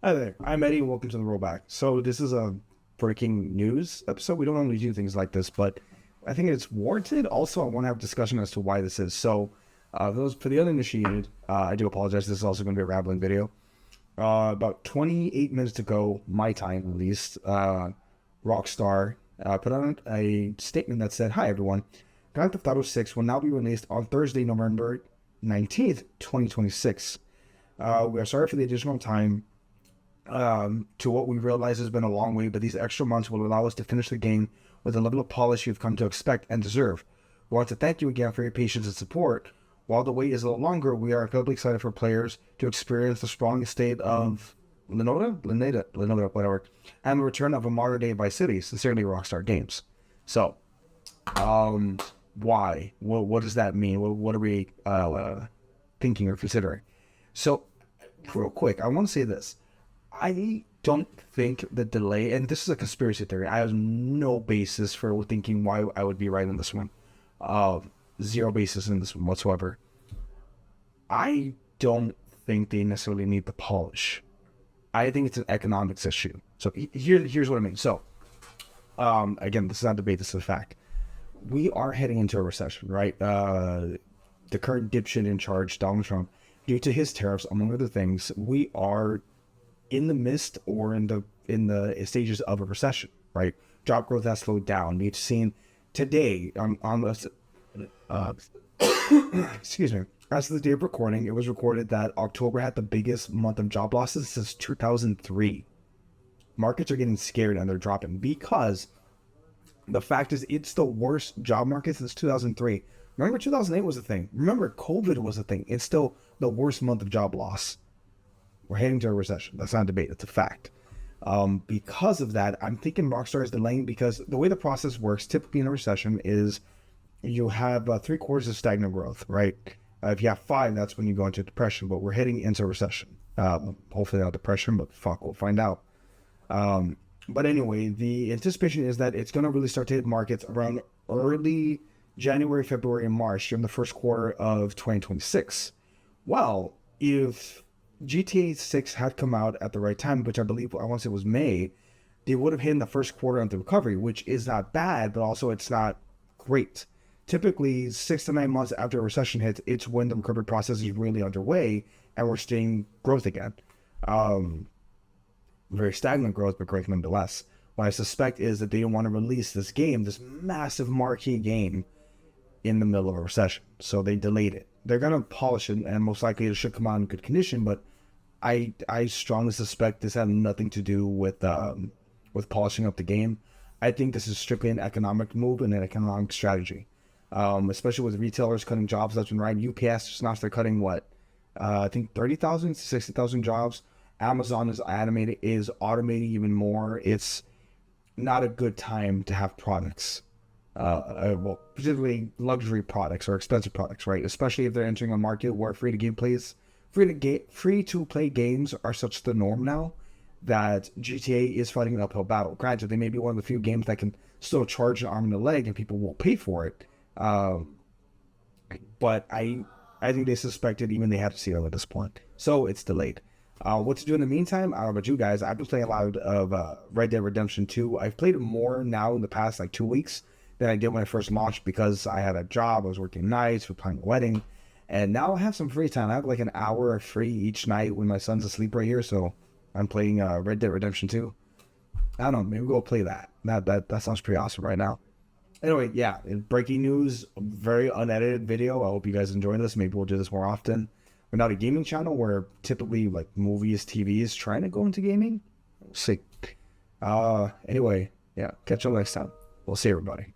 Hi there, I'm Eddie and welcome to the rollback. So this is a breaking news episode. We don't normally do things like this, but I think it's warranted. Also, I want to have a discussion as to why this is. Those for the uninitiated, I do apologize. This is also going to be a rambling video. About 28 minutes ago, my time at least, Rockstar put out a statement that said, "Hi everyone, Grand Theft Auto 6 will now be released on Thursday, November 19th, 2026. We are sorry for the additional time to what we realize has been a long way, but these extra months will allow us to finish the game with the level of polish you've come to expect and deserve. We want to thank you again for your patience and support. While the wait is a little longer, we are incredibly excited for players to experience the strongest state of Lenoda, whatever, and the return of a modern-day Vice City. Sincerely, Rockstar Games." So, why? What does that mean? What are we thinking or considering? So, real quick, I want to say this. I don't think the delay, and this is a conspiracy theory, I have no basis for thinking why I would be right in this one. Zero basis in this one whatsoever. I don't think they necessarily need the polish. I think it's an economics issue. So here's what I mean. So, again, this is not debate, this is a fact. We are heading into a recession, right? The current dipshit in charge, Donald Trump, due to his tariffs, among other things, we are in the midst or in the stages of a recession, right? Job growth has slowed down. We've seen today on the excuse me, as of the day of recording, it was recorded that October had the biggest month of job losses since 2003. Markets are getting scared and they're dropping because the fact is it's the worst job market since 2003. Remember 2008 was a thing. Remember COVID was a thing. It's still the worst month of job loss. We're heading to a recession. That's not a debate. That's a fact. Because of that, I'm thinking Rockstar is delaying because the way the process works, typically in a recession, is you have 3 quarters of stagnant growth, right? If you have 5, that's when you go into depression. But we're heading into a recession. Hopefully not depression, but fuck, we'll find out. But anyway, the anticipation is that it's going to really start to hit markets around early January, February, and March during the first quarter of 2026. Well, if GTA 6 had come out at the right time, which I believe, I want to say it was May, they would have hit in the first quarter of the recovery, which is not bad, but also it's not great. Typically, 6 to 9 months after a recession hits, it's when the recovery process is really underway and we're seeing growth again. Very stagnant growth, but growth nonetheless. What I suspect is that they don't want to release this game, this massive marquee game, in the middle of a recession. So they delayed it. They're going to polish it, and most likely it should come out in good condition, but I strongly suspect this had nothing to do with polishing up the game. I think this is strictly an economic move and an economic strategy, especially with retailers cutting jobs left and right. UPS just now they're cutting what I think 30,000 to 60,000 jobs. Amazon is automating even more. It's not a good time to have products, well, particularly luxury products or expensive products, right? Especially if they're entering a market where free to play games are such the norm now that GTA is fighting an uphill battle. Granted, they may be one of the few games that can still charge an arm and a leg and people will pay for it. But I think they suspected even they had to see it at this point. So it's delayed. What to do in the meantime? I don't know about you guys. I've been playing a lot of Red Dead Redemption 2. I've played it more now in the past like 2 weeks than I did when I first launched because I had a job. I was working nights, we're planning a wedding. And now I have some free time. I have like an hour free each night when my son's asleep right here. So I'm playing Red Dead Redemption 2. I don't know. Maybe we'll play that. That sounds pretty awesome right now. Anyway, yeah. Breaking news. Very unedited video. I hope you guys enjoy this. Maybe we'll do this more often. We're not a gaming channel where typically like movies, TV is trying to go into gaming. We'll see. Anyway, yeah. Catch you next time. We'll see everybody.